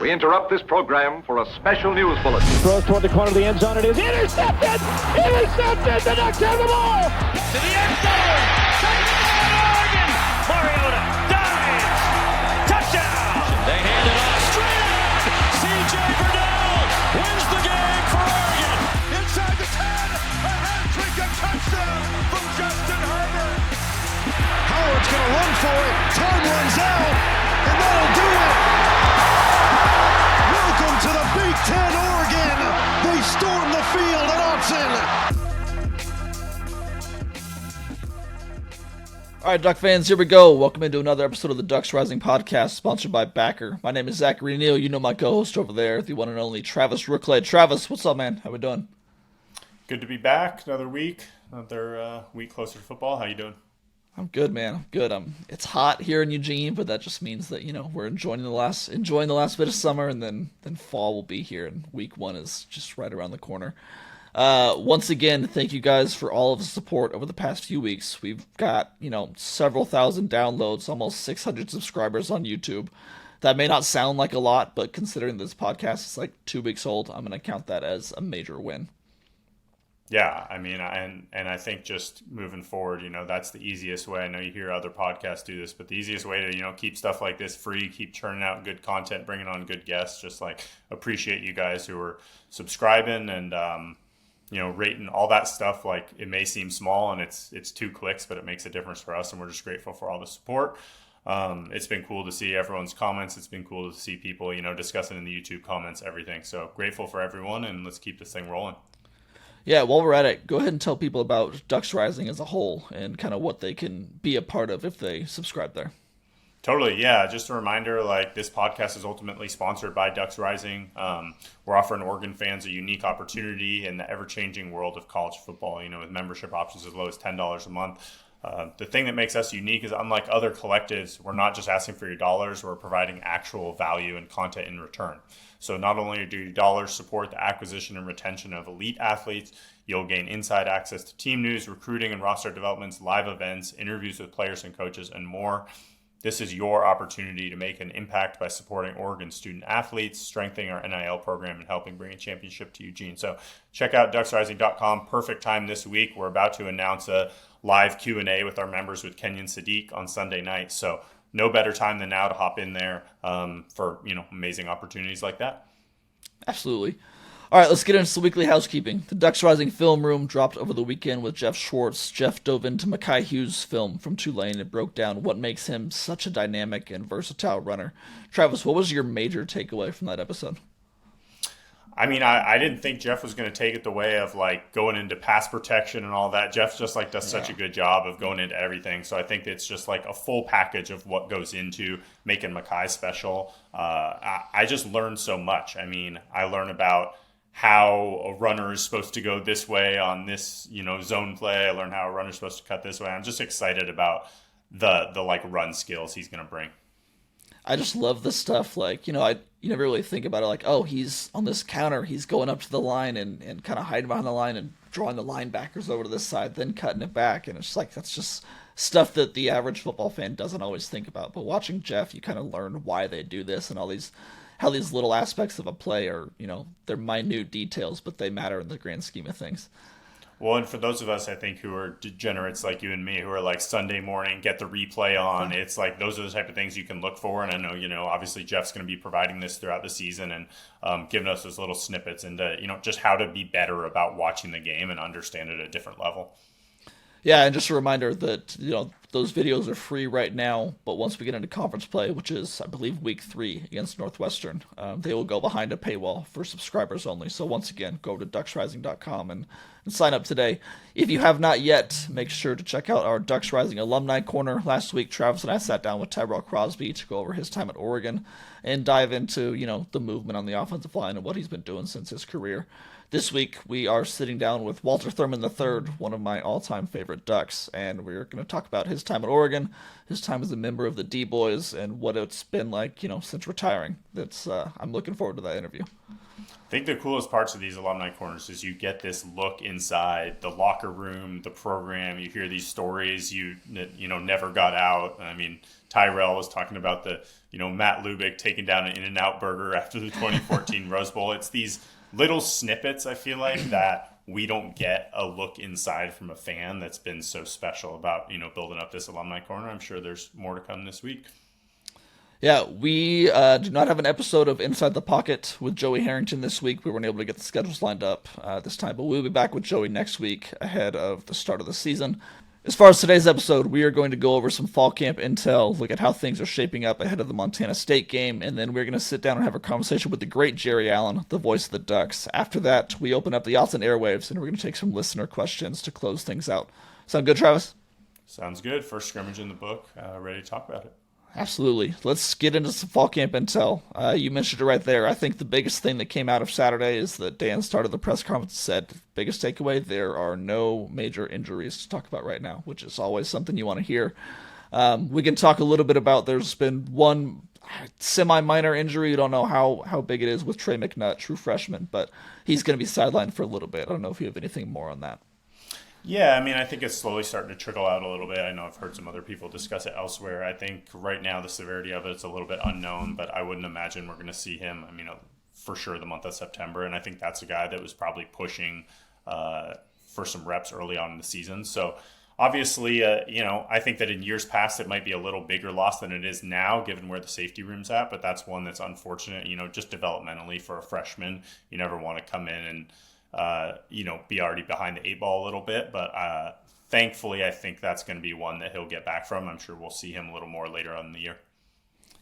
We interrupt this program for a special news bulletin. Throws toward the corner of the end zone. It is intercepted! Intercepted! The Ducks have the ball! To the end zone! Touchdown, Oregon! Mariota dives! Touchdown! They hand it off straight out! C.J. Burdell wins the game for Oregon! Inside the 10! A hat-trick, a touchdown from Justin Herbert! Howard's going to run for it. Time runs out, and that'll do it! Welcome to the Big Ten, Oregon! They storm the field at Autzen! All right, Duck fans, here we go. Welcome into another episode of the Ducks Rising podcast, sponsored by Backer. My name is Zachary and Neel. You know my co-host over there, the one and only Travis Rooke-Ley. Travis, what's up, man? How we doing? Good to be back. Another week closer to football. How you doing? I'm good, man. I'm good. It's hot here in Eugene, but that just means that we're enjoying the last bit of summer, and then fall will be here, and week one is just right around the corner. Once again, thank you guys for all of the support over the past few weeks. We've got several thousand downloads, almost 600 subscribers on YouTube. That may not sound like a lot, but considering this podcast is like 2 weeks old, I'm gonna count that as a major win. Yeah, I mean, and I think just moving forward, that's the easiest way. I know you hear other podcasts do this, but the easiest way to, keep stuff like this free, keep churning out good content, bringing on good guests, just like appreciate you guys who are subscribing and, rating all that stuff. Like, it may seem small and it's 2 clicks, but it makes a difference for us, and we're just grateful for all the support. It's been cool to see everyone's comments. It's been cool to see people, discussing in the YouTube comments, everything. So grateful for everyone, and let's keep this thing rolling. Yeah, while we're at it, go ahead and tell people about Ducks Rising as a whole and kind of what they can be a part of if they subscribe there. Totally, yeah. Just a reminder, this podcast is ultimately sponsored by Ducks Rising. We're offering Oregon fans a unique opportunity in the ever-changing world of college football, with membership options as low as $10 a month. The thing that makes us unique is, unlike other collectives, we're not just asking for your dollars, we're providing actual value and content in return. So not only do your dollars support the acquisition and retention of elite athletes, you'll gain inside access to team news, recruiting and roster developments, live events, interviews with players and coaches, and more. This is your opportunity to make an impact by supporting Oregon student athletes, strengthening our NIL program, and helping bring a championship to Eugene. So check out ducksrising.com. Perfect time this week. We're about to announce a live Q&A with our members with Kenyon Sadiq on Sunday night. So no better time than now to hop in there for amazing opportunities like that. Absolutely. All right, let's get into some weekly housekeeping. The Ducks Rising Film Room dropped over the weekend with Jeff Schwartz. Jeff dove into Mekhi Hughes' film from Tulane and broke down what makes him such a dynamic and versatile runner. Travis, what was your major takeaway from that episode? I mean, I didn't think Jeff was going to take it the way of going into pass protection and all that. Jeff just does such a good job of going into everything. So I think it's just a full package of what goes into making Mekhi special. I just learned so much. I mean, I learned about how a runner is supposed to go this way on this, zone play. I learned how a runner is supposed to cut this way. I'm just excited about the run skills he's going to bring. I just love the stuff, you never really think about it, he's on this counter, he's going up to the line and kind of hiding behind the line and drawing the linebackers over to this side, then cutting it back, and it's that's just stuff that the average football fan doesn't always think about. But watching Jeff, you kind of learn why they do this and how these little aspects of a play are, they're minute details, but they matter in the grand scheme of things. Well, and for those of us, I think, who are degenerates like you and me, who are Sunday morning, get the replay on, it's those are the type of things you can look for. And I know, obviously Jeff's going to be providing this throughout the season and giving us those little snippets into, just how to be better about watching the game and understand it at a different level. Yeah, and just a reminder that, those videos are free right now, but once we get into conference play, which is, I believe, week 3 against Northwestern, they will go behind a paywall for subscribers only. So once again, go to ducksrising.com and sign up today. If you have not yet, make sure to check out our Ducks Rising Alumni Corner. Last week, Travis and I sat down with Tyrell Crosby to go over his time at Oregon and dive into, the movement on the offensive line and what he's been doing since his career. This week, we are sitting down with Walter Thurman III, one of my all-time favorite Ducks, and we're going to talk about his time at Oregon, his time as a member of the D-Boys, and what it's been like, since retiring. I'm looking forward to that interview. I think the coolest parts of these alumni corners is you get this look inside the locker room, the program. You hear these stories you never got out. I mean, Tyrell was talking about the Matt Lubick taking down an In-N-Out burger after the 2014 Rose Bowl. It's these little snippets, I feel like, that we don't get a look inside from a fan that's been so special about building up this alumni corner. I'm sure there's more to come this week. Yeah, we do not have an episode of Inside the Pocket with Joey Harrington this week. We weren't able to get the schedules lined up this time, but we'll be back with Joey next week ahead of the start of the season. As far as today's episode, we are going to go over some fall camp intel, look at how things are shaping up ahead of the Montana State game, and then we're going to sit down and have a conversation with the great Jerry Allen, the voice of the Ducks. After that, we open up the Autzen Airwaves, and we're going to take some listener questions to close things out. Sound good, Travis? Sounds good. First scrimmage in the book. Ready to talk about it. Absolutely. Let's get into some fall camp intel. You mentioned it right there. I think the biggest thing that came out of Saturday is that Dan started the press conference and said, biggest takeaway, there are no major injuries to talk about right now, which is always something you want to hear. We can talk a little bit about there's been one semi-minor injury. You don't know how big it is with Trey McNutt, true freshman, but he's going to be sidelined for a little bit. I don't know if you have anything more on that. Yeah, I mean, I think it's slowly starting to trickle out a little bit. I know I've heard some other people discuss it elsewhere. I think right now the severity of it's a little bit unknown, but I wouldn't imagine we're going to see him, for sure the month of September. And I think that's a guy that was probably pushing for some reps early on in the season. So obviously, I think that in years past it might be a little bigger loss than it is now, given where the safety room's at. But that's one that's unfortunate, just developmentally for a freshman. You never want to come in and be already behind the eight ball a little bit, but thankfully I think that's going to be one that he'll get back from. I'm sure we'll see him a little more later on in the year.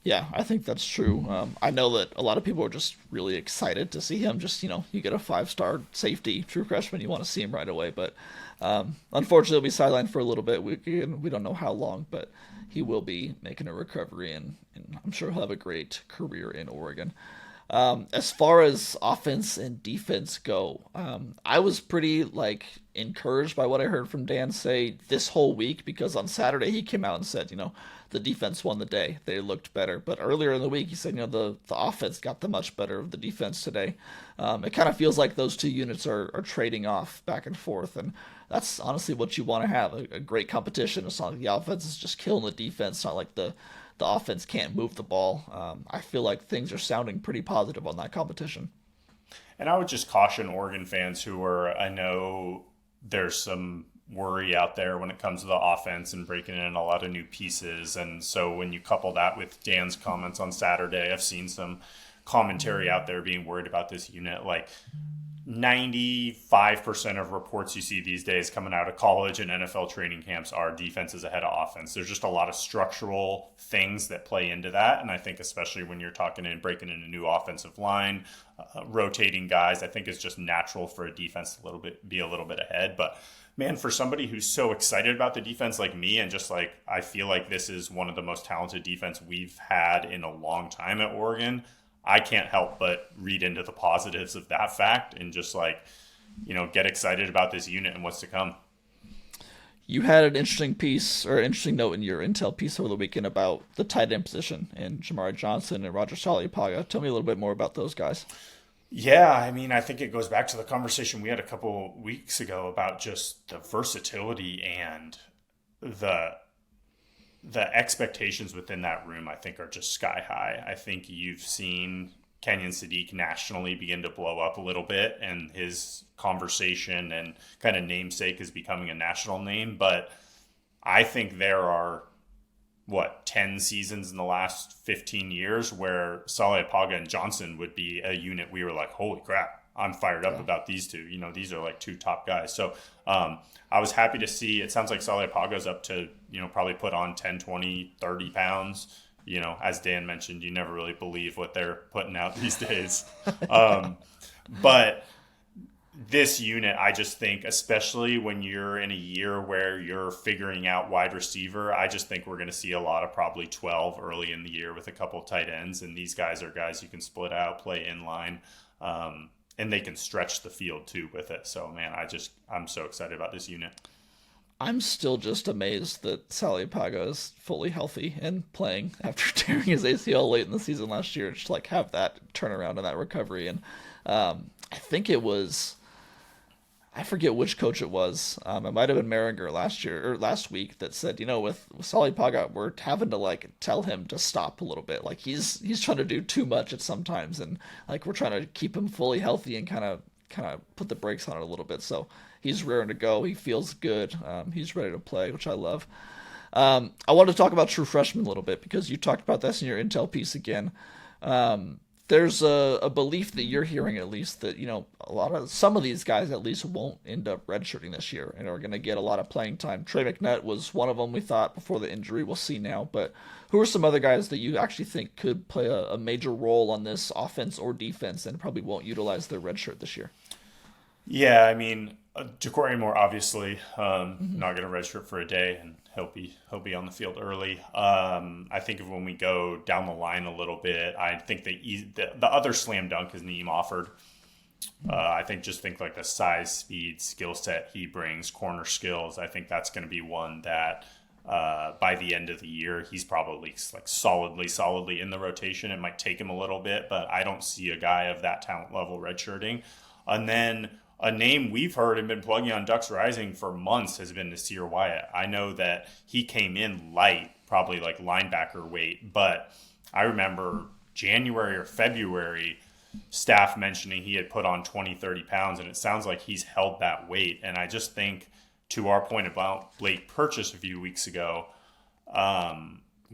Yeah, I think that's true. I know that a lot of people are just really excited to see him. Just, you get a 5-star safety, true freshman, you want to see him right away, but unfortunately he'll be sidelined for a little bit. We don't know how long, but he will be making a recovery, and I'm sure he'll have a great career in Oregon. As far as offense and defense go, I was pretty encouraged by what I heard from Dan say this whole week, because on Saturday he came out and said, the defense won the day. They looked better. But earlier in the week he said, the offense got the much better of the defense today. It kind of feels like those two units are trading off back and forth, and that's honestly what you want to have, a great competition. It's not like the offense is just killing the defense. It's not like the offense can't move the ball. I feel like things are sounding pretty positive on that competition. And I would just caution Oregon fans I know there's some worry out there when it comes to the offense and breaking in a lot of new pieces. And so when you couple that with Dan's comments on Saturday, I've seen some commentary out there being worried about this unit. 95% of reports you see these days coming out of college and NFL training camps are defenses ahead of offense. There's just a lot of structural things that play into that. And I think especially when you're talking and breaking in a new offensive line, rotating guys, I think it's just natural for a defense to be a little bit ahead. But man, for somebody who's so excited about the defense like me, and just I feel like this is one of the most talented defense we've had in a long time at Oregon, I can't help but read into the positives of that fact and just get excited about this unit and what's to come. You had an interesting note in your intel piece over the weekend about the tight end position and Jamari Johnson and Roger Saliapaga. Tell me a little bit more about those guys. Yeah, I think it goes back to the conversation we had a couple weeks ago about just the versatility and the expectations within that room, I think, are just sky high. I think you've seen Kenyon Sadiq nationally begin to blow up a little bit, and his conversation and kind of namesake is becoming a national name. But I think there are, 10 seasons in the last 15 years where Saliapaga and Johnson would be a unit we were like, holy crap, I'm fired up about these two. These are two top guys. So I was happy to see, it sounds like Saliapaga's up to, probably put on 10, 20, 30 pounds. As Dan mentioned, you never really believe what they're putting out these days. But this unit, I just think, especially when you're in a year where you're figuring out wide receiver, I just think we're going to see a lot of probably 12 early in the year with a couple of tight ends. And these guys are guys you can split out, play in line. And they can stretch the field too with it. So, man, I'm so excited about this unit. I'm still just amazed that Saliapaga is fully healthy and playing after tearing his ACL late in the season last year. Just like have that turnaround and that recovery. And I think it was, I forget which coach it was. It might have been Maringer last week that said, with Saliapaga, we're having to like tell him to stop a little bit. Like he's trying to do too much at sometimes, and like we're trying to keep him fully healthy and kind of put the brakes on it a little bit. So he's raring to go. He feels good. He's ready to play, which I love. I wanted to talk about true freshmen a little bit because you talked about this in your intel piece again. There's a belief that you're hearing at least that, some of these guys at least won't end up redshirting this year and are going to get a lot of playing time. Trey McNutt was one of them we thought before the injury. We'll see now. But who are some other guys that you actually think could play a major role on this offense or defense and probably won't utilize their redshirt this year? Yeah, I mean, Ja'Cory Moore obviously not going to redshirt for a day, and he'll be on the field early. I think when we go down the line a little bit, I think the other slam dunk is Neel Offord. I think like the size, speed, skill set he brings, corner skills. I think that's going to be one that by the end of the year he's probably like solidly in the rotation. It might take him a little bit, but I don't see a guy of that talent level redshirting. And then a name we've heard and been plugging on Ducks Rising for months has been Nasir Wyatt. I know that he came in light, probably like linebacker weight, but I remember January or February staff mentioning he had put on 20, 30 pounds, and it sounds like he's held that weight. And I just think, to our point about Blake Purchase a few weeks ago,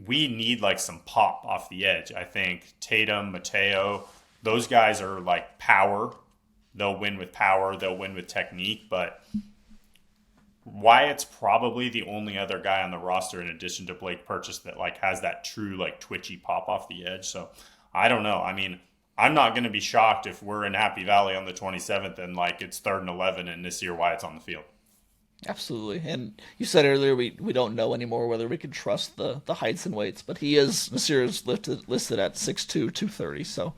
we need like some pop off the edge. I think Tatum, Mateo, those guys are like power. They'll win with power. They'll win with technique. But Wyatt's probably the only other guy on the roster in addition to Blake Purchase that like has that true like twitchy pop off the edge. So I don't know. I mean, I'm not going to be shocked if we're in Happy Valley on the 27th and like it's 3rd and 11 and Nasir Wyatt's on the field. Absolutely. And you said earlier we don't know anymore whether we can trust the heights and weights, but Nasir is listed at 6'2", 230. So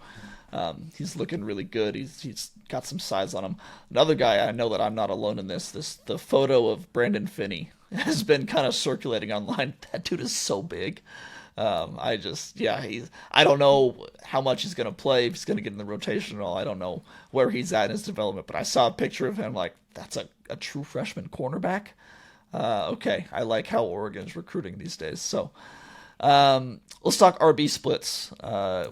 he's looking really good. He's got some size on him. Another guy, I know that I'm not alone in this. The photo of Brandon Finney has been kind of circulating online. That dude is so big. I don't know how much he's going to play, if he's going to get in the rotation at all. I don't know where he's at in his development, but I saw a picture of him like, that's a true freshman cornerback. Okay, I like how Oregon's recruiting these days. So let's talk RB splits.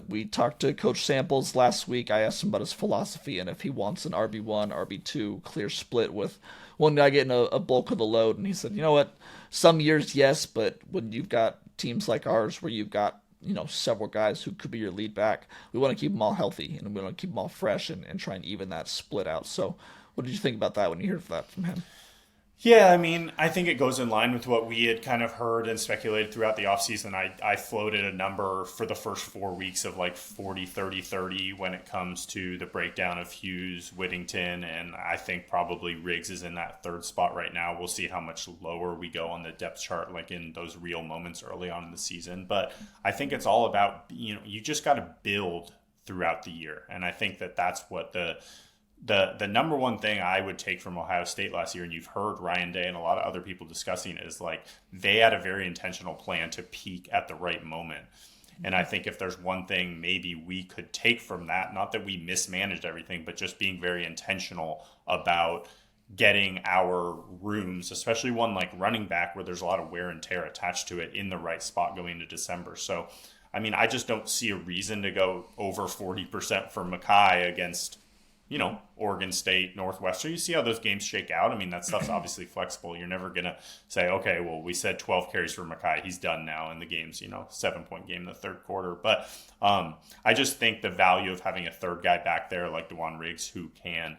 We talked to Coach Samples last week. I asked him about his philosophy and if he wants an RB1, RB2 clear split with one guy getting a bulk of the load. And he said, you know what, some years, yes, but when you've got teams like ours where you've got, several guys who could be your lead back, we want to keep them all healthy and we want to keep them all fresh and try and even that split out. So what did you think about that when you heard that from him? Yeah, I mean, I think it goes in line with what we had kind of heard and speculated throughout the offseason. I floated a number for the first 4 weeks of like 40, 30, 30 when it comes to the breakdown of Hughes, Whittington, and I think probably Riggs is in that 3rd spot right now. We'll see how much lower we go on the depth chart, like in those real moments early on in the season. But I think it's all about, you just got to build throughout the year. And I think that's what the number one thing I would take from Ohio State last year, and you've heard Ryan Day and a lot of other people discussing, is like they had a very intentional plan to peak at the right moment. And I think if there's one thing maybe we could take from that, not that we mismanaged everything, but just being very intentional about getting our rooms, especially one like running back where there's a lot of wear and tear attached to it, in the right spot going into December. So, I mean, I just don't see a reason to go over 40% for Mekhi against Oregon State, Northwestern. You see how those games shake out. I mean, that stuff's obviously flexible. You're never going to say, okay, well, we said 12 carries for Mekhi. He's done now, in the game's, 7-point game in the 3rd quarter. But I just think the value of having a 3rd guy back there like DeJuan Riggs, who can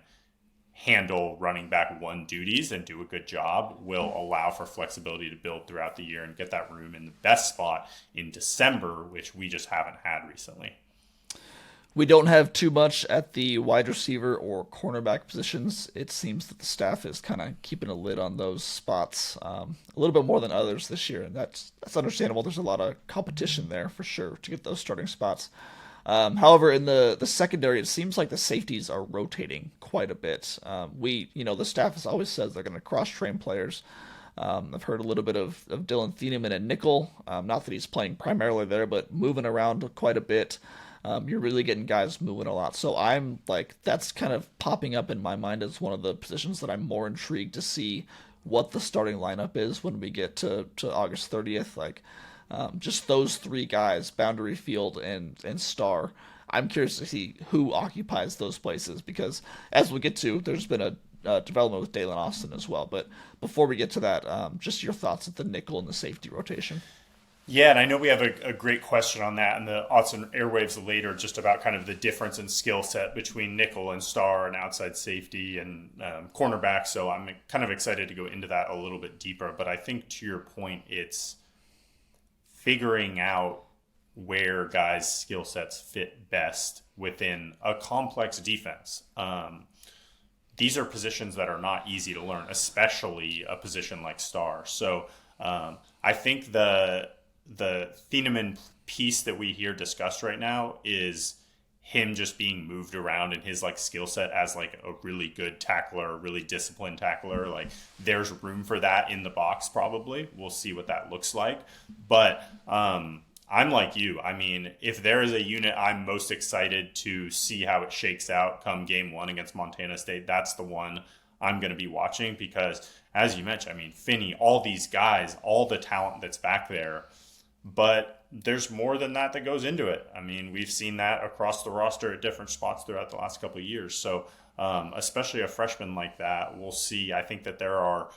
handle running back 1 duties and do a good job, will allow for flexibility to build throughout the year and get that room in the best spot in December, which we just haven't had recently. We don't have too much at the wide receiver or cornerback positions. It seems that the staff is kind of keeping a lid on those spots a little bit more than others this year, and that's understandable. There's a lot of competition there for sure to get those starting spots. However, in the secondary, it seems like the safeties are rotating quite a bit. The staff has always says they're going to cross-train players. I've heard a little bit of Dylan Thieneman at nickel. Not that he's playing primarily there, but moving around quite a bit. You're really getting guys moving a lot. So I'm like, that's kind of popping up in my mind as one of the positions that I'm more intrigued to see what the starting lineup is when we get to August 30th. Like, just those three guys, Boundary Field and Star. I'm curious to see who occupies those places, because as we get to, there's been a development with Dalen Austin as well. But before we get to that, just your thoughts at the nickel and the safety rotation. Yeah, and I know we have a great question on that in the Autzen Airwaves later, just about kind of the difference in skill set between nickel and star and outside safety and cornerback. So I'm kind of excited to go into that a little bit deeper. But I think to your point, it's figuring out where guys' skill sets fit best within a complex defense. These are positions that are not easy to learn, especially a position like star. So I think the Thieneman piece that we hear discussed right now is him just being moved around in his like skill set as like a really good tackler, a really disciplined tackler. Like there's room for that in the box probably. We'll see what that looks like. But I'm like you. I mean, if there is a unit I'm most excited to see how it shakes out come game 1 against Montana State, that's the one I'm going to be watching, because as you mentioned, I mean, Finney, all these guys, all the talent that's back there, but there's more than that goes into it. I mean, we've seen that across the roster at different spots throughout the last couple of years. So especially a freshman like that, we'll see. I think that there are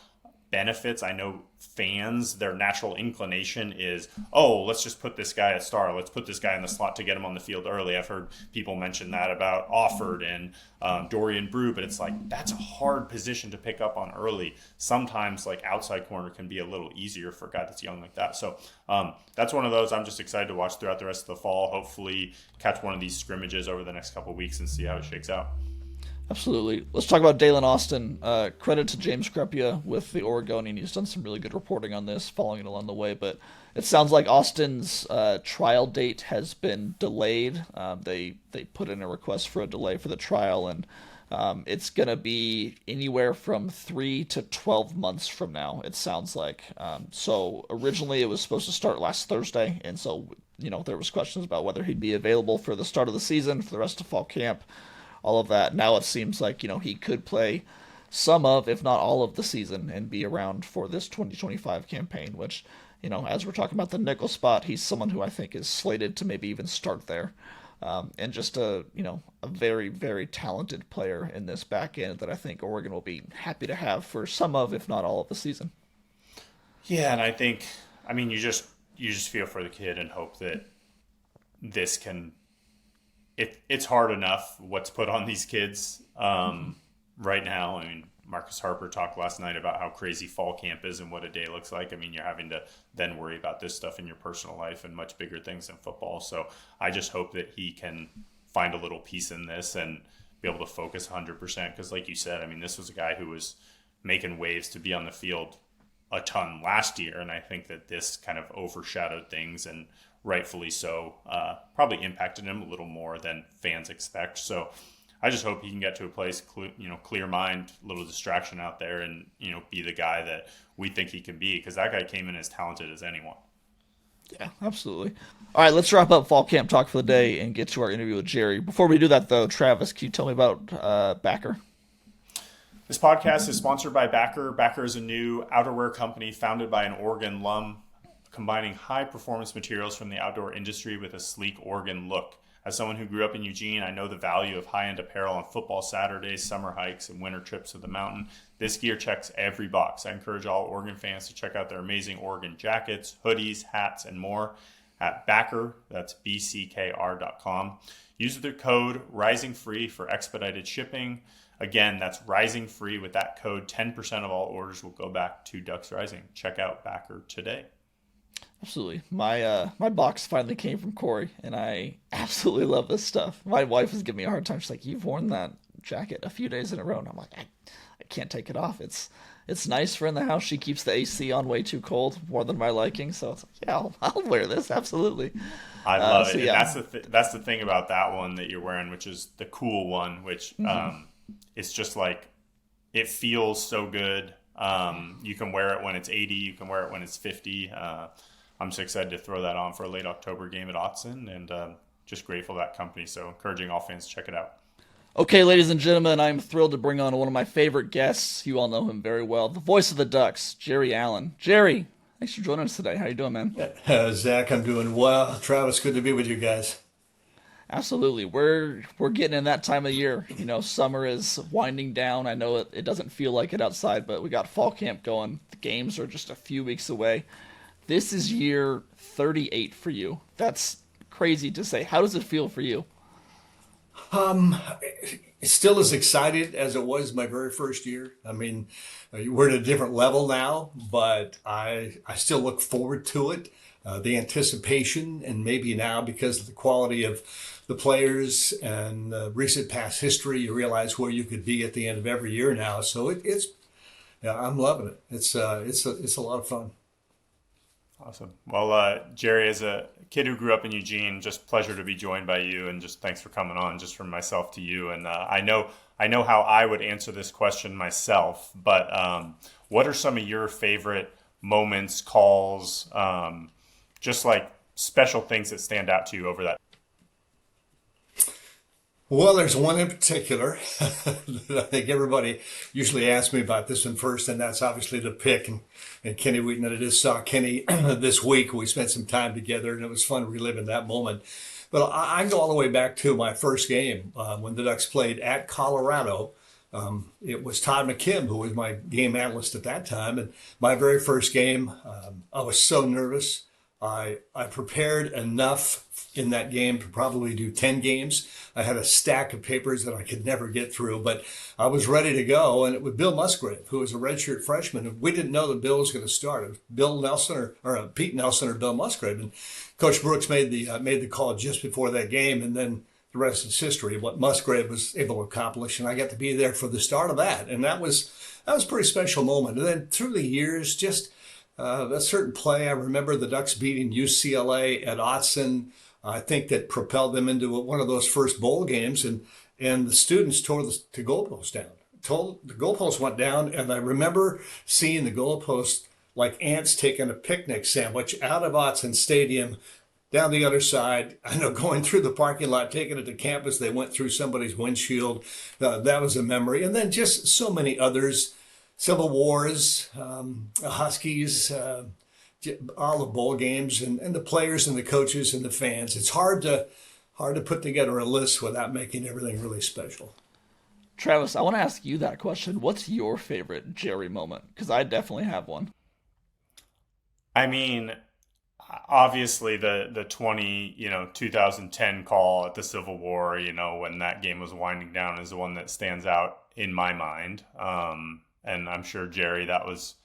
benefits. I know fans, their natural inclination is, oh, let's just put this guy at star. Let's put this guy in the slot to get him on the field early. I've heard people mention that about Offord and Dorian Brew, but it's like, that's a hard position to pick up on early. Sometimes like outside corner can be a little easier for a guy that's young like that. So that's one of those I'm just excited to watch throughout the rest of the fall. Hopefully catch one of these scrimmages over the next couple of weeks and see how it shakes out. Absolutely. Let's talk about Dalen Austin. Credit to James Crepia with the Oregonian. He's done some really good reporting on this, following it along the way. But it sounds like Austin's trial date has been delayed. They put in a request for a delay for the trial, and it's going to be anywhere from 3 to 12 months from now, it sounds like. So originally it was supposed to start last Thursday, and so there was questions about whether he'd be available for the start of the season, for the rest of fall camp. All of that. Now it seems like, he could play some of, if not all of the season and be around for this 2025 campaign, which, as we're talking about the nickel spot, he's someone who I think is slated to maybe even start there. And just a very, very talented player in this back end that I think Oregon will be happy to have for some of, if not all of the season. Yeah. And I think, you just feel for the kid and hope that this can, it's hard enough what's put on these kids right now. Marcus Harper talked last night about how crazy fall camp is and what a day looks like. You're having to then worry about this stuff in your personal life and much bigger things than football. So I just hope that he can find a little peace in this and be able to focus 100%. Because like you said, this was a guy who was making waves to be on the field a ton last year. And I think that this kind of overshadowed things, and rightfully so, probably impacted him a little more than fans expect. So I just hope he can get to a place, clear mind, little distraction out there, and, be the guy that we think he can be, because that guy came in as talented as anyone. Yeah, absolutely. All right, let's wrap up fall camp talk for the day and get to our interview with Jerry. Before we do that, though, Travis, can you tell me about Backer? This podcast is sponsored by Backer. Backer is a new outerwear company founded by an Oregon alum, combining high-performance materials from the outdoor industry with a sleek Oregon look. As someone who grew up in Eugene, I know the value of high-end apparel on football Saturdays, summer hikes, and winter trips to the mountain. This gear checks every box. I encourage all Oregon fans to check out their amazing Oregon jackets, hoodies, hats, and more at Backer. That's BCKR.com. Use the code RISINGFREE for expedited shipping. Again, that's RISINGFREE. With that code, 10% of all orders will go back to Ducks Rising. Check out Backer today. Absolutely. My box finally came from Corey, and I absolutely love this stuff. My wife was giving me a hard time. She's like, "You've worn that jacket a few days in a row." And I'm like, I can't take it off. It's nice for in the house. She keeps the AC on way too cold, more than my liking. So it's like, yeah, I'll wear this. Absolutely. I love it. So, yeah. And that's the thing about that one that you're wearing, which is the cool one, which it's just like, it feels so good. You can wear it when it's 80. You can wear it when it's 50. I'm so excited to throw that on for a late October game at Autzen, and just grateful for that company. So encouraging all fans to check it out. Okay, ladies and gentlemen, I'm thrilled to bring on one of my favorite guests. You all know him very well. The voice of the Ducks, Jerry Allen. Jerry, thanks for joining us today. How you doing, man? Zach, I'm doing well. Travis, good to be with you guys. Absolutely. We're getting in that time of year. You know, summer is winding down. I know it doesn't feel like it outside, but we got fall camp going. The games are just a few weeks away. This is year 38 for you. That's crazy to say. How does it feel for you? Still as excited as it was my very first year. I mean, we're at a different level now, but I still look forward to it. The anticipation, and maybe now because of the quality of the players and recent past history, you realize where you could be at the end of every year now. So I'm loving it. It's a lot of fun. Awesome. Well, Jerry, as a kid who grew up in Eugene, just pleasure to be joined by you, and just thanks for coming on. Just from myself to you, and I know how I would answer this question myself. But what are some of your favorite moments, calls, just like special things that stand out to you over that? Well, there's one in particular that I think everybody usually asks me about this one first, and that's obviously the pick. And Kenny Wheaton, and I just saw Kenny this week. We spent some time together, and it was fun reliving that moment. But I go all the way back to my first game when the Ducks played at Colorado. It was Todd McKim, who was my game analyst at that time. And my very first game, I was so nervous. I prepared enough in that game to probably do 10 games. I had a stack of papers that I could never get through, but I was ready to go. And it was Bill Musgrave, who was a redshirt freshman. And we didn't know that Bill was going to start. It was Bill Nelson or Pete Nelson or Bill Musgrave. And Coach Brooks made the call just before that game. And then the rest is history, what Musgrave was able to accomplish. And I got to be there for the start of that. And that was a pretty special moment. And then through the years, just a certain play. I remember the Ducks beating UCLA at Autzen. I think that propelled them into one of those first bowl games, and the students tore the goalpost down. The goalpost went down, and I remember seeing the goalpost like ants taking a picnic sandwich out of Autzen Stadium down the other side. I know, going through the parking lot, taking it to campus. They went through somebody's windshield. That was a memory, and then just so many others. Civil Wars, Huskies, all the bowl games, and the players and the coaches and the fans. It's hard to put together a list without making everything really special. Travis, I want to ask you that question. What's your favorite Jerry moment? Because I definitely have one. I mean, obviously the 2010 call at the Civil War, when that game was winding down, is the one that stands out in my mind. And I'm sure, Jerry, that was,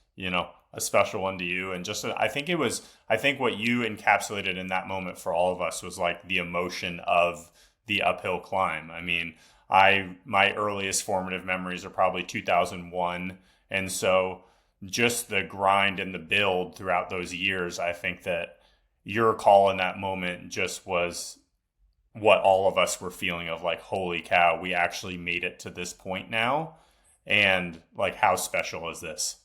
a special one to you. And just, I think what you encapsulated in that moment for all of us was like the emotion of the uphill climb. I mean, my earliest formative memories are probably 2001. And so just the grind and the build throughout those years, I think that your call in that moment just was what all of us were feeling of, like, holy cow, we actually made it to this point now. And like, how special is this?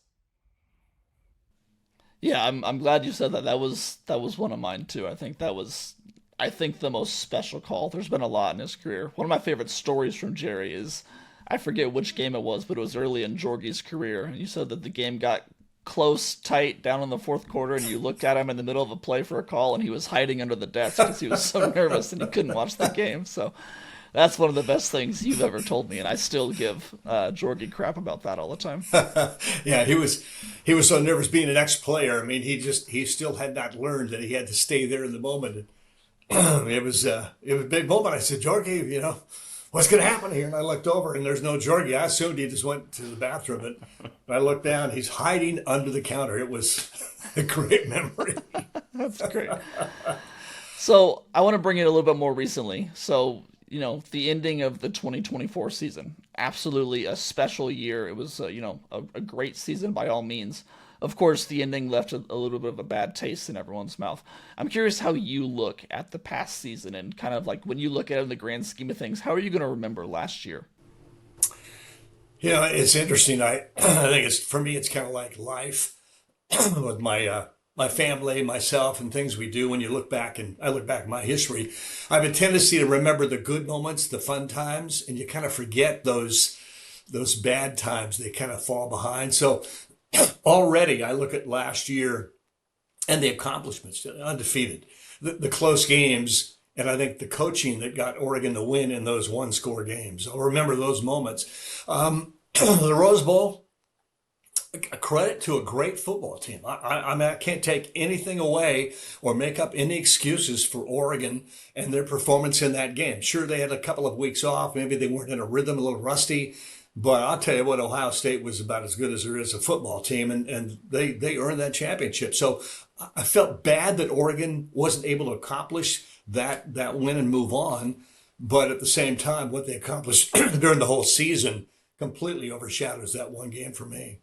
Yeah, I'm glad you said that. That was one of mine too. I think that was, the most special call. There's been a lot in his career. One of my favorite stories from Jerry is, I forget which game it was, but it was early in Jorgie's career. And you said that the game got close, tight, down in the fourth quarter, and you looked at him in the middle of a play for a call, and he was hiding under the desk because he was so nervous and he couldn't watch the game. So that's one of the best things you've ever told me, and I still give Jorgie crap about that all the time. Yeah, he was so nervous being an ex-player. I mean, he still had not learned that he had to stay there in the moment. It was a big moment. I said, Jorgie, what's going to happen here? And I looked over, and there's no Jorgie. I assumed he just went to the bathroom, but I looked down. He's hiding under the counter. It was a great memory. That's great. So I want to bring it a little bit more recently. So, the ending of the 2024 season, absolutely a special year. It was, a great season by all means. Of course, the ending left a little bit of a bad taste in everyone's mouth. I'm curious how you look at the past season, and kind of like, when you look at it in the grand scheme of things, how are you going to remember last year? It's interesting. I think for me, it's kind of like life with my family, myself, and things we do. When you look back, and I look back at my history, I have a tendency to remember the good moments, the fun times, and you kind of forget those bad times. They kind of fall behind. So already I look at last year and the accomplishments, undefeated, the close games, and I think the coaching that got Oregon to win in those one-score games. I'll remember those moments. The Rose Bowl, a credit to a great football team. I can't take anything away or make up any excuses for Oregon and their performance in that game. Sure, they had a couple of weeks off. Maybe they weren't in a rhythm, a little rusty. But I'll tell you what, Ohio State was about as good as there is a football team, and they earned that championship. So I felt bad that Oregon wasn't able to accomplish that win and move on. But at the same time, what they accomplished during the whole season completely overshadows that one game for me.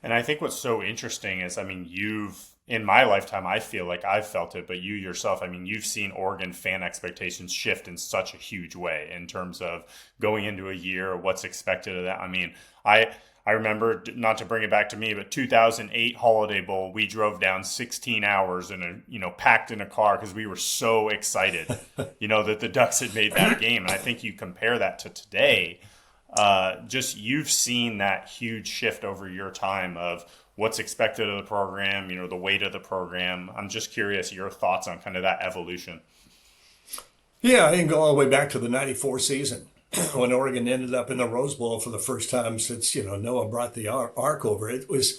And I think what's so interesting is, in my lifetime, I feel like I've felt it, but you yourself, you've seen Oregon fan expectations shift in such a huge way in terms of going into a year, what's expected of that. I remember, not to bring it back to me, but 2008 Holiday Bowl, we drove down 16 hours packed in a car because we were so excited, that the Ducks had made that game. And I think you compare that to today, you've seen that huge shift over your time of what's expected of the program, the weight of the program. I'm just curious your thoughts on kind of that evolution. Yeah, I can go all the way back to the 94 season when Oregon ended up in the Rose Bowl for the first time since, Noah brought the ark over. It was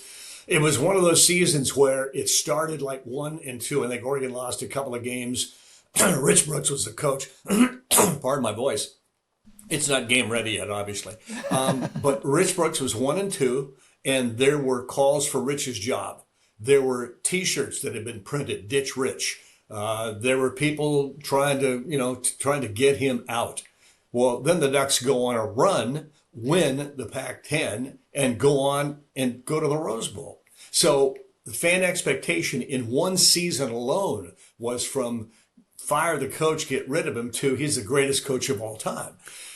one of those seasons where it started like 1-2. I think Oregon lost a couple of games. Rich Brooks was the coach. Pardon my voice. It's not game ready yet, obviously. But Rich Brooks was 1-2. And there were calls for Rich's job. There were T-shirts that had been printed, "Ditch Rich." There were people trying to get him out. Well, then the Ducks go on a run, win the Pac-10, and go on and go to the Rose Bowl. So the fan expectation in one season alone was from fire the coach, get rid of him, to he's the greatest coach of all time.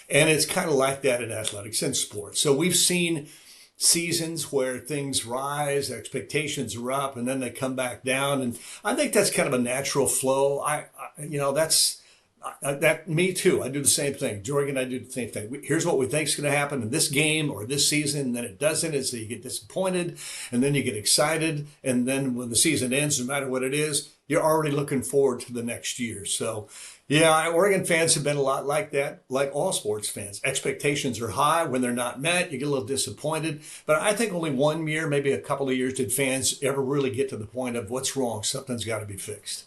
And it's kind of like that in athletics and sports. So we've seen seasons where things rise, expectations are up, and then they come back down. And I think that's kind of a natural flow. Me too. I do the same thing. Jorgen, I do the same thing. Here's what we think is going to happen in this game or this season, and then it doesn't. And so you get disappointed, and then you get excited. And then when the season ends, no matter what it is, you're already looking forward to the next year. So, yeah, Oregon fans have been a lot like that, like all sports fans. Expectations are high. When they're not met, you get a little disappointed. But I think only one year, maybe a couple of years, did fans ever really get to the point of what's wrong? Something's got to be fixed.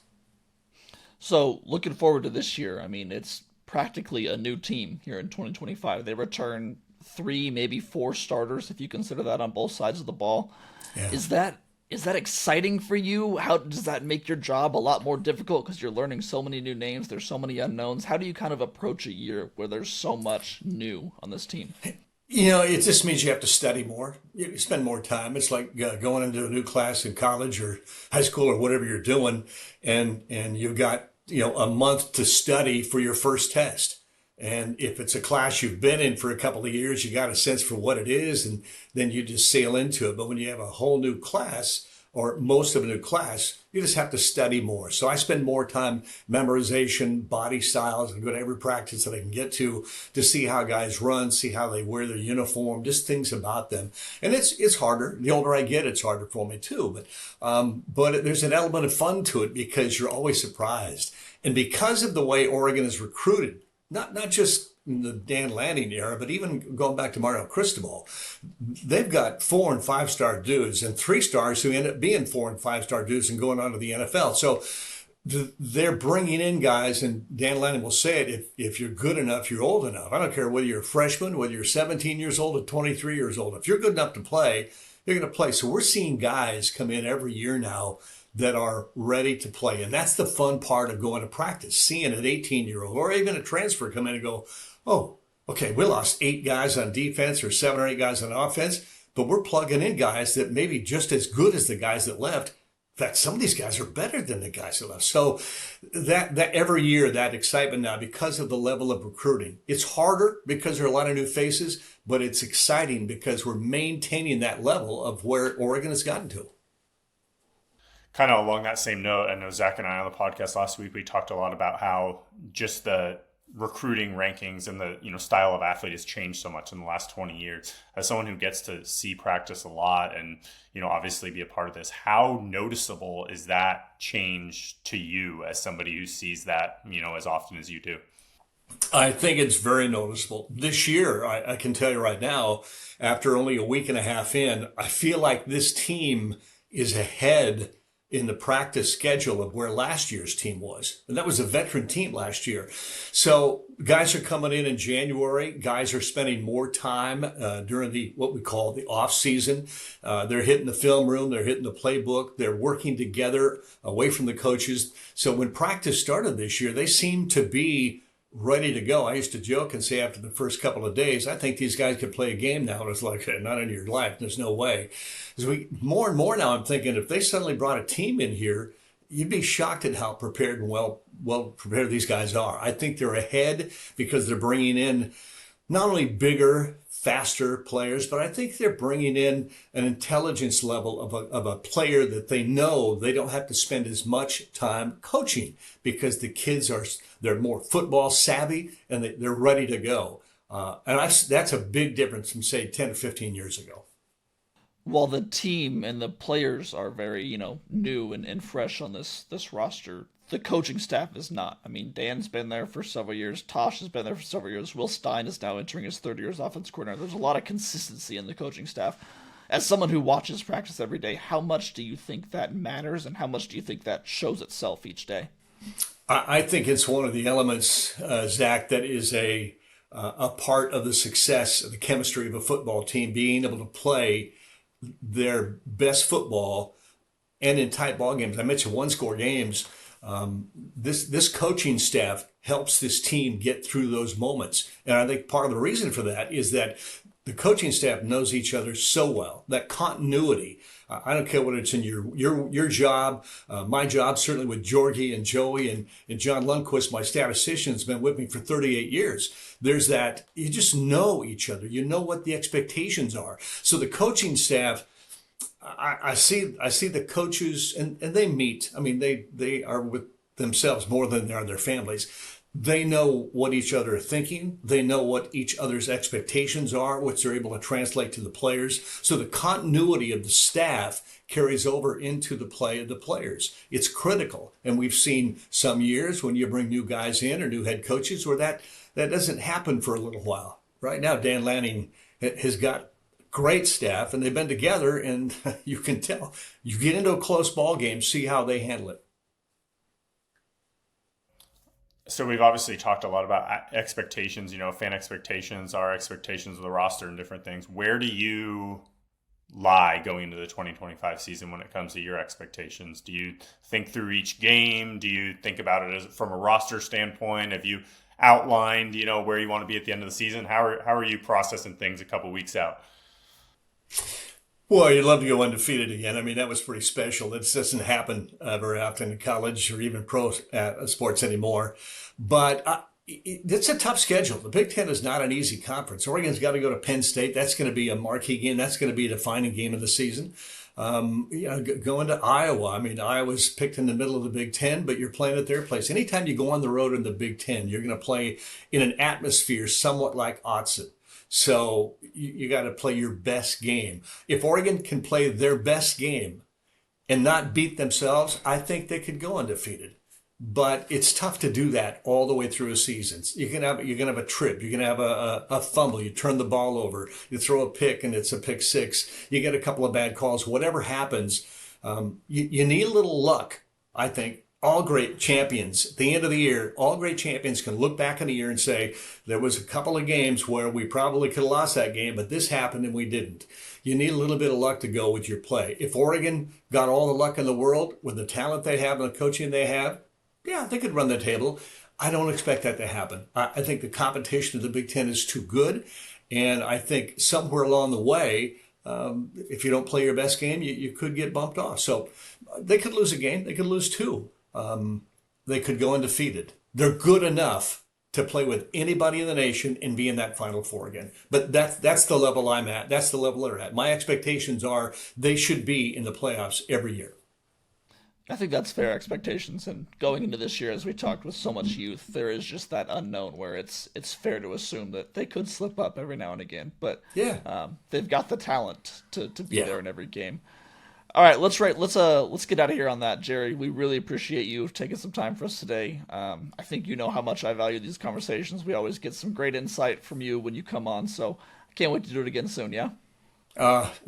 So looking forward to this year, it's practically a new team here in 2025. They return 3, maybe 4 starters, if you consider that, on both sides of the ball. Yeah. Is that exciting for you? How does that make your job a lot more difficult because you're learning so many new names, there's so many unknowns? How do you kind of approach a year where there's so much new on this team? It just means you have to study more. You spend more time. It's like going into a new class in college or high school or whatever you're doing, and you've got a month to study for your first test. And if it's a class you've been in for a couple of years, you got a sense for what it is, and then you just sail into it. But when you have a whole new class, or most of a new class, you just have to study more. So I spend more time memorization, body styles, and go to every practice that I can get to see how guys run, see how they wear their uniform, just things about them. And it's harder. The older I get, it's harder for me too. But there's an element of fun to it because you're always surprised. And because of the way Oregon is recruited, not just in the Dan Lanning era, but even going back to Mario Cristobal, they've got 4- and 5-star dudes and 3 stars who end up being 4- and 5-star dudes and going on to the NFL. So they're bringing in guys, and Dan Lanning will say it, if you're good enough, you're old enough. I don't care whether you're a freshman, whether you're 17 years old or 23 years old. If you're good enough to play, you're going to play. So we're seeing guys come in every year now that are ready to play. And that's the fun part of going to practice, seeing an 18-year-old or even a transfer come in and go, oh, okay, we lost 8 guys on defense or 7 or 8 guys on offense, but we're plugging in guys that may be just as good as the guys that left fact, some of these guys are better than the guys that left. So that every year, that excitement now, because of the level of recruiting, it's harder because there are a lot of new faces, but it's exciting because we're maintaining that level of where Oregon has gotten to. Kind of along that same note, I know Zach and I on the podcast last week, we talked a lot about how just the recruiting rankings and the style of athlete has changed so much in the last 20 years. As someone who gets to see practice a lot and obviously be a part of this, how noticeable is that change to you as somebody who sees that as often as you do? I think it's very noticeable. This year, I can tell you right now, after only a week and a half in, I feel like this team is ahead in the practice schedule of where last year's team was. And that was a veteran team last year. So guys are coming in January. Guys are spending more time during what we call the off season. They're hitting the film room. They're hitting the playbook. They're working together away from the coaches. So when practice started this year, they seemed to be ready to go. I used to joke and say after the first couple of days, I think these guys could play a game now. And it's like, not in your life. There's no way. More and more now I'm thinking if they suddenly brought a team in here, you'd be shocked at how prepared and well prepared these guys are. I think they're ahead because they're bringing in not only bigger, faster players, but I think they're bringing in an intelligence level of a player that they know they don't have to spend as much time coaching because the kids they're more football savvy and they're ready to go. That's a big difference from say 10 or 15 years ago. While the team and the players are very, new and fresh on this roster, the coaching staff is not. I mean, Dan's been there for several years. Tosh has been there for several years. Will Stein is now entering his third year as offense coordinator. There's a lot of consistency in the coaching staff. As someone who watches practice every day, how much do you think that matters, and how much do you think that shows itself each day? I think it's one of the elements, Zach, that is a part of the success of the chemistry of a football team, being able to play their best football and in tight ball games. I mentioned one-score games. This coaching staff helps this team get through those moments. And I think part of the reason for that is that the coaching staff knows each other so well, that continuity. I don't care whether it's in your job, my job, certainly with Georgie and Joey and John Lundquist, my statistician, has been with me for 38 years. There's that, you just know each other. You know what the expectations are. So the coaching staff, I see the coaches and they meet. I mean, they are with themselves more than they are their families. They know what each other are thinking. They know what each other's expectations are, which they're able to translate to the players. So the continuity of the staff carries over into the play of the players. It's critical. And we've seen some years when you bring new guys in or new head coaches where that doesn't happen for a little while. Right now, Dan Lanning has got great staff, and they've been together, and you can tell. You get into a close ball game, see how they handle it. So we've obviously talked a lot about expectations, fan expectations, our expectations of the roster and different things. Where do you lie going into the 2025 season when it comes to your expectations? Do you think through each game? Do you think about it as from a roster standpoint? Have you outlined, where you want to be at the end of the season? How are you processing things a couple weeks out? Well, you'd love to go undefeated again. I mean, that was pretty special. It doesn't happen very often in college or even pro sports anymore. But it's a tough schedule. The Big Ten is not an easy conference. Oregon's got to go to Penn State. That's going to be a marquee game. That's going to be a defining game of the season. Going to Iowa. I mean, Iowa's picked in the middle of the Big Ten, but you're playing at their place. Anytime you go on the road in the Big Ten, you're going to play in an atmosphere somewhat like Autzen. So you got to play your best game. If Oregon can play their best game and not beat themselves, I think they could go undefeated. But it's tough to do that all the way through a season. You're gonna have a trip. You're gonna have a fumble. You turn the ball over. You throw a pick and it's a pick six. You get a couple of bad calls. Whatever happens, you need a little luck, I think. All great champions, at the end of the year, all great champions can look back in the year and say, there was a couple of games where we probably could have lost that game, but this happened and we didn't. You need a little bit of luck to go with your play. If Oregon got all the luck in the world with the talent they have and the coaching they have, yeah, they could run the table. I don't expect that to happen. I think the competition of the Big Ten is too good. And I think somewhere along the way, if you don't play your best game, you could get bumped off. So They could lose a game. They could lose two. They could go undefeated. They're good enough to play with anybody in the nation and be in that Final Four again. But that's the level I'm at. That's the level they're at. My expectations are they should be in the playoffs every year. I think that's fair expectations. And going into this year, as we talked with so much youth, there is just that unknown where it's fair to assume that they could slip up every now and again. But they've got the talent to be there in every game. All right, let's get out of here on that, Jerry. We really appreciate you taking some time for us today. I think you know how much I value these conversations. We always get some great insight from you when you come on, so I can't wait to do it again soon, yeah?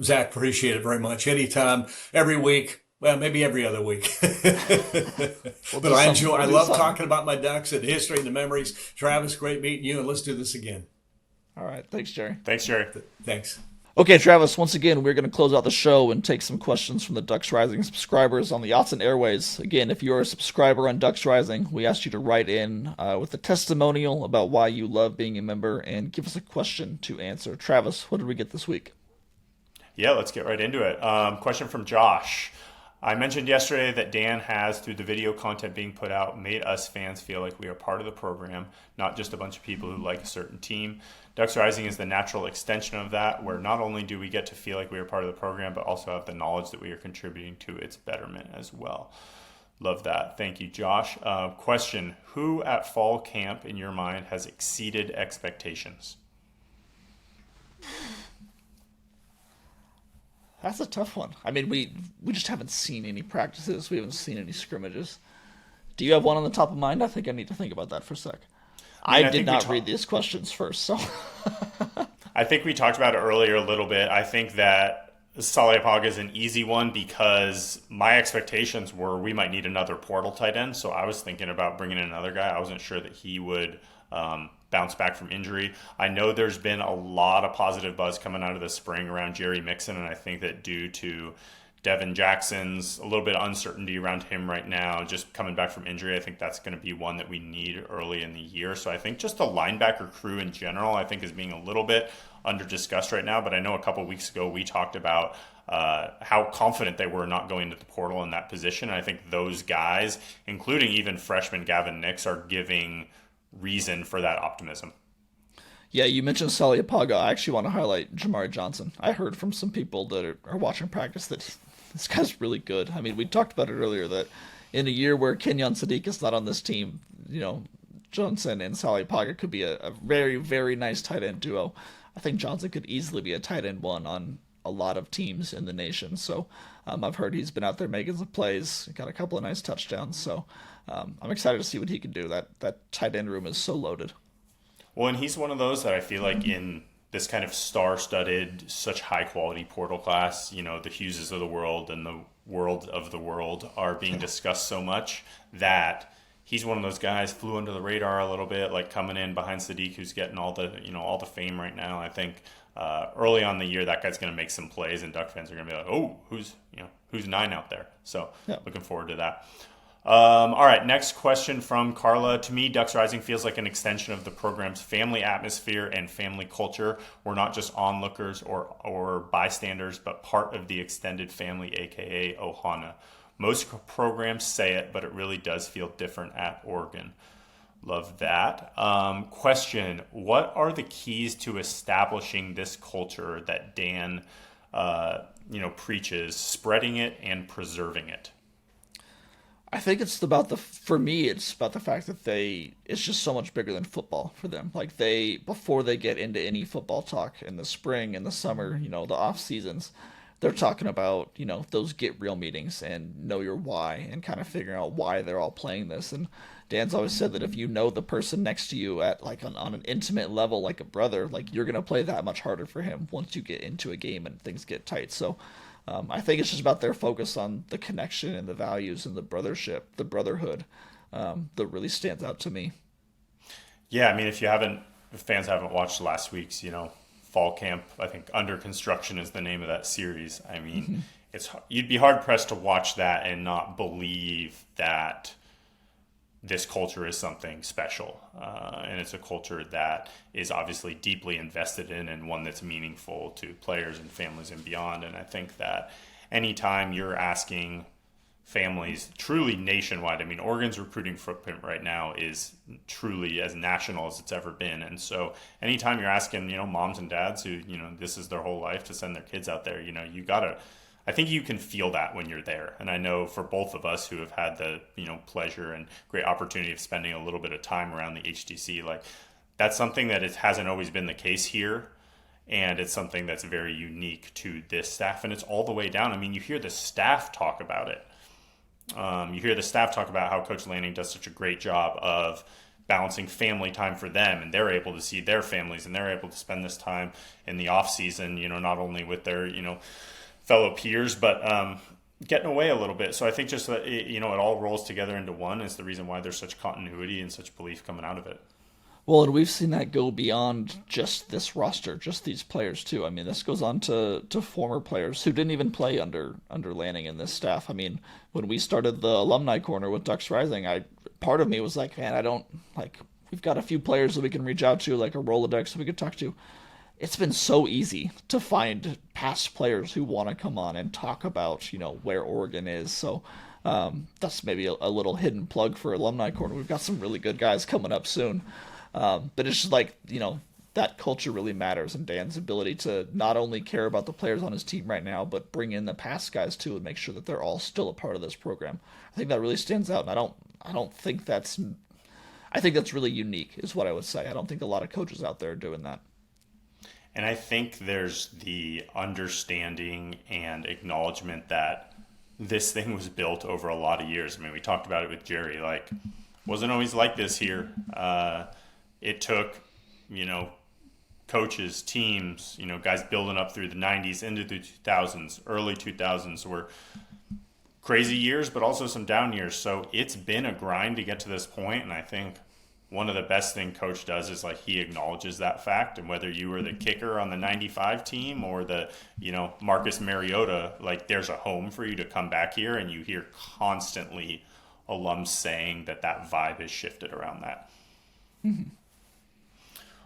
Zach, appreciate it very much. Anytime, every week, well, maybe every other week. But I love talking about my Ducks and the history and the memories. Travis, great meeting you, and let's do this again. All right, thanks, Jerry. Thanks, Jerry. Thanks. Okay, Travis, once again, we're going to close out the show and take some questions from the Ducks Rising subscribers on the Autzen Airwaves. Again, if you're a subscriber on Ducks Rising, we ask you to write in with a testimonial about why you love being a member and give us a question to answer. Travis, what did we get this week? Yeah, let's get right into it. Question from Josh. I mentioned yesterday that Dan has, through the video content being put out, made us fans feel like we are part of the program, not just a bunch of people who like a certain team. Ducks Rising is the natural extension of that, where not only do we get to feel like we are part of the program, but also have the knowledge that we are contributing to its betterment as well. Love that. Thank you, Josh. Question, who at fall camp, in your mind, has exceeded expectations? That's a tough one. I mean, we just haven't seen any practices. We haven't seen any scrimmages. Do you have one on the top of mind? I think I need to think about that for a sec. I did not read these questions first, so. I think we talked about it earlier a little bit. I think that Saleapaga is an easy one because my expectations were we might need another portal tight end. So I was thinking about bringing in another guy. I wasn't sure that he would bounce back from injury. I know there's been a lot of positive buzz coming out of the spring around Jerry Mixon, and I think that due to Devin Jackson's a little bit of uncertainty around him right now, just coming back from injury, I think that's going to be one that we need early in the year. So I think just the linebacker crew in general, I think is being a little bit under discussed right now. But I know a couple of weeks ago we talked about how confident they were not going to the portal in that position. And I think those guys, including even freshman Gavin Nix, are giving reason for that optimism. Yeah, you mentioned Saleapaga. I actually want to highlight Jamari Johnson. I heard from some people that are watching practice that this guy's really good. I mean, we talked about it earlier that in a year where Kenyon Sadiq is not on this team, Johnson and Saleapaga could be a very, very nice tight end duo. I think Johnson could easily be a tight end one on a lot of teams in the nation. So I've heard he's been out there making some plays, got a couple of nice touchdowns. So I'm excited to see what he can do. That tight end room is so loaded. Well, and he's one of those that I feel like in this kind of star-studded, such high-quality portal class, the Hugheses of the world and the world of the world are being discussed so much that he's one of those guys flew under the radar a little bit, like coming in behind Sadiq, who's getting all the fame right now. I think early on in the year, that guy's going to make some plays, and Duck fans are going to be like, oh, who's 9 out there? So looking forward to that. All right, next question from Carla. To me, Ducks Rising feels like an extension of the program's family atmosphere and family culture. We're not just onlookers or bystanders, but part of the extended family, aka Ohana. Most programs say it, but it really does feel different at Oregon. Love that. Question, what are the keys to establishing this culture that Dan preaches, spreading it and preserving it? I think it's about the fact that it's just so much bigger than football for them. Like before they get into any football talk in the spring and the summer, the off seasons, they're talking about, those get real meetings and know your why and kind of figuring out why they're all playing this. And Dan's always said that if you know the person next to you at like on an intimate level, like a brother, like you're going to play that much harder for him once you get into a game and things get tight. So I think it's just about their focus on the connection and the values and the brotherhood that really stands out to me. Yeah, I mean, if fans haven't watched last week's, fall camp, I think Under Construction is the name of that series. I mean, you'd be hard pressed to watch that and not believe that this culture is something special. And it's a culture that is obviously deeply invested in and one that's meaningful to players and families and beyond. And I think that anytime you're asking families truly nationwide. I mean, Oregon's recruiting footprint right now is truly as national as it's ever been. And so anytime you're asking, moms and dads who, this is their whole life to send their kids out there, I think you can feel that when you're there. And I know for both of us who have had the, pleasure and great opportunity of spending a little bit of time around the HTC, like that's something that it hasn't always been the case here. And it's something that's very unique to this staff. And it's all the way down. I mean, you hear the staff talk about it. You hear the staff talk about how Coach Lanning does such a great job of balancing family time for them, and they're able to see their families, and they're able to spend this time in the off season, not only with their, fellow peers, but getting away a little bit. So I think just that, it all rolls together into one is the reason why there's such continuity and such belief coming out of it. Well, and we've seen that go beyond just this roster, just these players too. I mean, this goes on to former players who didn't even play under Lanning and this staff. I mean, when we started the alumni corner with Ducks Rising, part of me was like, man, we've got a few players that we can reach out to, like a Rolodex that we could talk to. It's been so easy to find past players who want to come on and talk about, where Oregon is. So that's maybe a little hidden plug for alumni corner. We've got some really good guys coming up soon. But it's just like, that culture really matters, and Dan's ability to not only care about the players on his team right now, but bring in the past guys too and make sure that they're all still a part of this program. I think that really stands out, and I think that's really unique is what I would say. I don't think a lot of coaches out there are doing that. And I think there's the understanding and acknowledgement that this thing was built over a lot of years. I mean, we talked about it with Jerry, wasn't always like this here. It took, coaches, teams, guys building up through the 90s into the 2000s, early 2000s were crazy years, but also some down years. So it's been a grind to get to this point, and I think one of the best thing Coach does is he acknowledges that fact. And whether you were the kicker on the 95 team or the, Marcus Mariota, there's a home for you to come back here, and you hear constantly alums saying that vibe has shifted around that. Mm-hmm.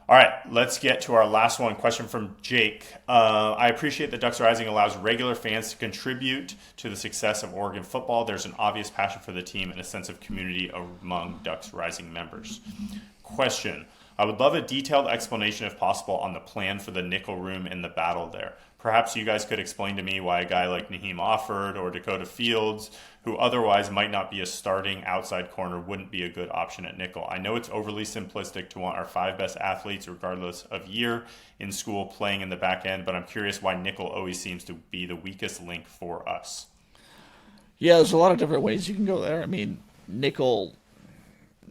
All right, let's get to our last one. Question from Jake. I appreciate that Ducks Rising allows regular fans to contribute to the success of Oregon football. There's an obvious passion for the team and a sense of community among Ducks Rising members. Question. I would love a detailed explanation, if possible, on the plan for the nickel room and the battle there. Perhaps you guys could explain to me why a guy like Naheem Offord or Dakota Fields, who otherwise might not be a starting outside corner, wouldn't be a good option at nickel. I know it's overly simplistic to want our 5 best athletes, regardless of year, in school playing in the back end, but I'm curious why nickel always seems to be the weakest link for us. Yeah, there's a lot of different ways you can go there. I mean, nickel,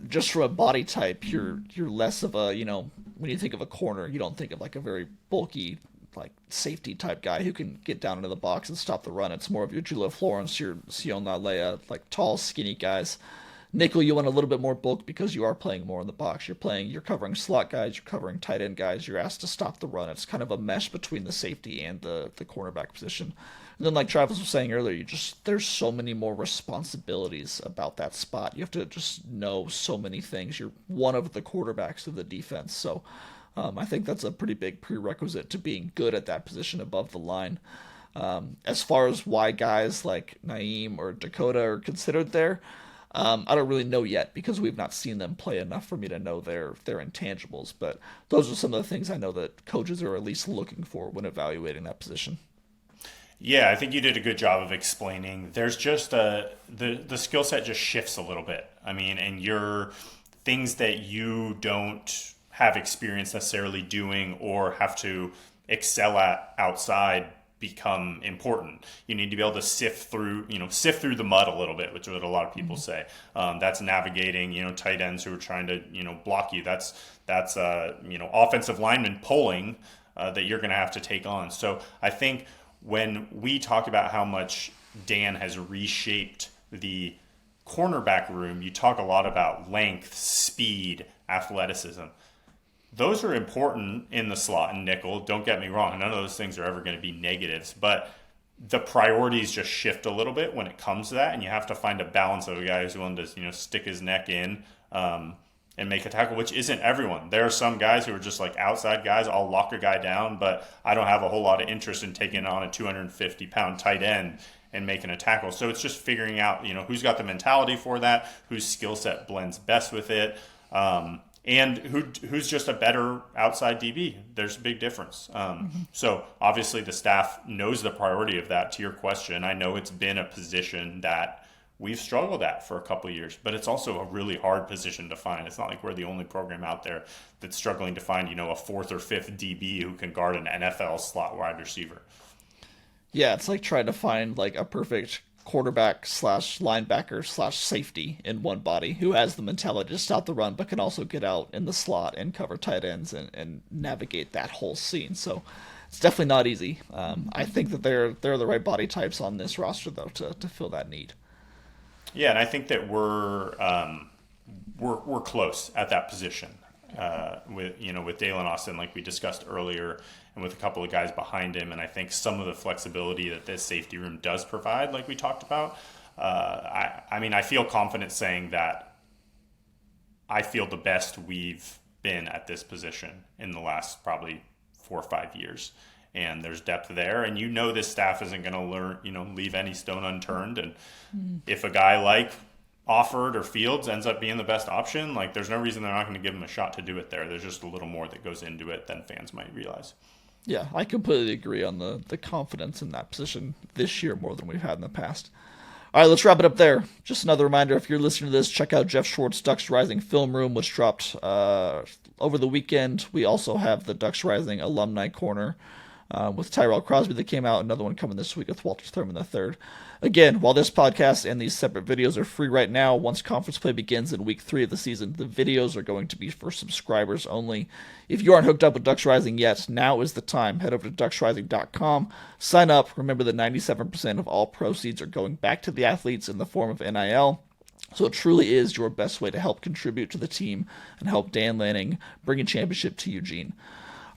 just from a body type, you're less of a, when you think of a corner, you don't think of a very bulky, safety type guy who can get down into the box and stop the run. It's more of your Julio Florence, your Sion Nalea, tall, skinny guys. Nickel, you want a little bit more bulk because you are playing more in the box. You're covering slot guys, you're covering tight end guys, you're asked to stop the run. It's kind of a mesh between the safety and the cornerback position. And then like Travis was saying earlier, there's so many more responsibilities about that spot. You have to just know so many things. You're one of the quarterbacks of the defense. So I think that's a pretty big prerequisite to being good at that position above the line. As far as why guys like Naeem or Dakota are considered there, I don't really know yet because we've not seen them play enough for me to know their intangibles. But those are some of the things I know that coaches are at least looking for when evaluating that position. Yeah, I think you did a good job of explaining. There's just the skill set just shifts a little bit. I mean, and your things that you don't have experience necessarily doing or have to excel at outside become important. You need to be able to sift through the mud a little bit, which is what a lot of people say. That's navigating, tight ends who are trying to, block you. That's offensive linemen pulling that you're going to have to take on. So I think when we talk about how much Dan has reshaped the cornerback room, you talk a lot about length, speed, athleticism. Those are important in the slot and nickel. Don't get me wrong. None of those things are ever going to be negatives, but the priorities just shift a little bit when it comes to that, and you have to find a balance of a guy who's willing to, stick his neck in and make a tackle, which isn't everyone. There are some guys who are just like outside guys. I'll lock a guy down, but I don't have a whole lot of interest in taking on a 250-pound tight end and making a tackle. So it's just figuring out, who's got the mentality for that, whose skill set blends best with it, and who's just a better outside DB. There's a big difference. So obviously the staff knows the priority of that. To your question, I know it's been a position that we've struggled at for a couple of years, but it's also a really hard position to find. It's not like we're the only program out there that's struggling to find, a fourth or fifth DB who can guard an NFL slot wide receiver. Yeah, it's like trying to find like a perfect quarterback / linebacker / safety in one body who has the mentality to stop the run, but can also get out in the slot and cover tight ends and navigate that whole scene. So it's definitely not easy. I think that they're the right body types on this roster, though, to fill that need. Yeah, and I think that we're close at that position with Dalen Austin, like we discussed earlier, and with a couple of guys behind him. And I think some of the flexibility that this safety room does provide, like we talked about, I feel confident saying that I feel the best we've been at this position in the last probably 4 or 5 years. And there's depth there, and this staff isn't going to leave any stone unturned. And if a guy like Offord or Fields ends up being the best option, like there's no reason they're not going to give him a shot to do it there. There's just a little more that goes into it than fans might realize. Yeah, I completely agree on the confidence in that position this year more than we've had in the past. All right, let's wrap it up there. Just another reminder, if you're listening to this, check out Jeff Schwartz's Ducks Rising Film Room, which dropped over the weekend. We also have the Ducks Rising Alumni Corner with Tyrell Crosby that came out. Another one coming this week with Walter Thurman III. Again, while this podcast and these separate videos are free right now, once conference play begins in week 3 of the season, the videos are going to be for subscribers only. If you aren't hooked up with Ducks Rising yet, now is the time. Head over to ducksrising.com. Sign up. Remember that 97% of all proceeds are going back to the athletes in the form of NIL. So it truly is your best way to help contribute to the team and help Dan Lanning bring a championship to Eugene.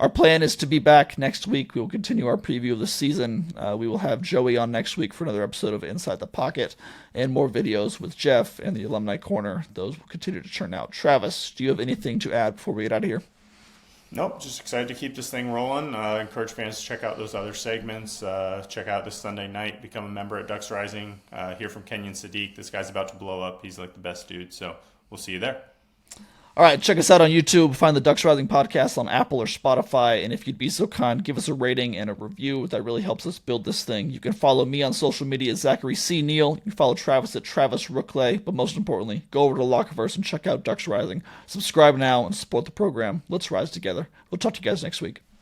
Our plan is to be back next week. We will continue our preview of the season. We will have Joey on next week for another episode of Inside the Pocket and more videos with Jeff and the Alumni Corner. Those will continue to churn out. Travis, do you have anything to add before we get out of here? Nope, just excited to keep this thing rolling. Encourage fans to check out those other segments. Check out this Sunday night. Become a member at Ducks Rising. Hear from Kenyon Sadiq. This guy's about to blow up. He's like the best dude. So we'll see you there. All right, check us out on YouTube. Find the Ducks Rising podcast on Apple or Spotify. And if you'd be so kind, give us a rating and a review. That really helps us build this thing. You can follow me on social media at Zachary C. Neel. You can follow Travis at Travis Rooke-Ley. But most importantly, go over to Lockerverse and check out Ducks Rising. Subscribe now and support the program. Let's rise together. We'll talk to you guys next week.